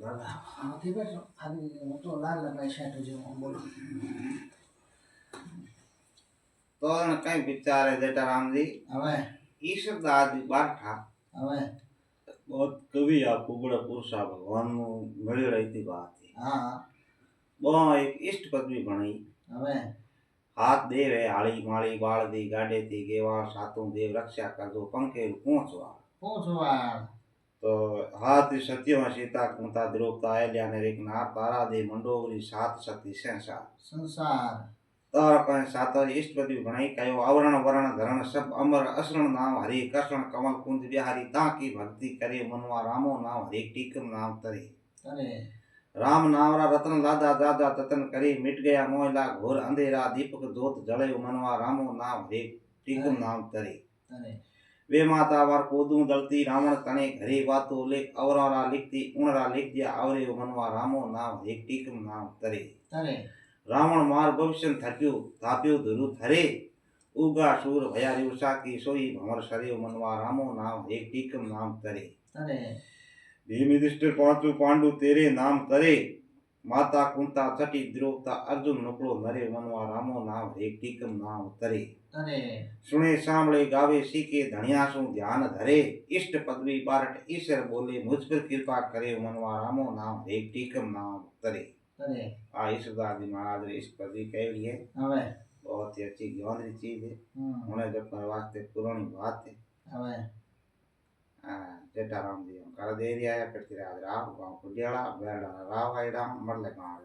આથી બેઠો ખાલી હું તો લાલ લગાઈ શેઠ જેવો બોલો तो कहीं विचार है जेठा राम जी હવે ईश्वर दादी बाठा હવે बहुत कवि आपको बड़ा पुरुषा भगवान मिल रही थी बात હા वो एक इष्ट पदवी बनाई હવે हाथ देव है हाड़ी माड़ी बाल दी गाडे थी गेवाड़ सातों देव रक्षा कर दो पंखे पहुंचवा પૂછવા तो हाथ सत्य सीता कुंता द्रौपदा अहल्या ने एक नार तारा दे मंडोगरी सात सती संसार સંસાર तारा कहे सातर इष्ट पदवी बनाई कहो आवरण वरण धरण सब अमर असरण नाम हरि कृष्ण कमल कुंज बिहारी ताकी भक्ति करे मनवा रामो नाम हरि टीकम नाम तरे અરે राम नावरा रतन लादा दादा ततन करे मिट गया मोहला घोर अंधेरा दीपक जोत जले मनवा रामो नाम हरि टीकम नाम तरे અરે वे माता वार कोदू दलती रावण तने घरे बातो लेख अवरा लिखती उणरा लिख दिया आवरे मनवा रामो नाम हरि टीकम नाम तरे અરે रावण मार भविष्य थक्यो थाप्यो धुरु थरे उगा सूर भया रिवसा की सोई भमर सरे मनवा रामो नाम एक टीकम नाम तरे અરે भीम युधिष्ठिर पांचों पांडु तेरे नाम तरे माता कुंता छठी द्रौपदा अर्जुन नुकड़ो नरे मनवा रामो नाम एक टीकम नाम तरे અરે सुने सांभळे गावे सीखे धनिया सु ध्यान धरे इष्ट पदवी बारट ईश्वर बोले मुझ पर कृपा करे मनवा रामो नाम एक टीकम नाम तरे અરે ईश्वरदास महाराज ने इस पदवी कही है હવે बहुत ही अच्छी ज्ञान की चीज है उन्हें जब वास्ते पुरानी बात है હવે जेठा राम जी हम कर दे दिया है फिर तेरे आज राव गांव कुडियाला बेड़ा राव आई राम मरले गांव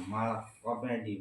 माला कॉपी दी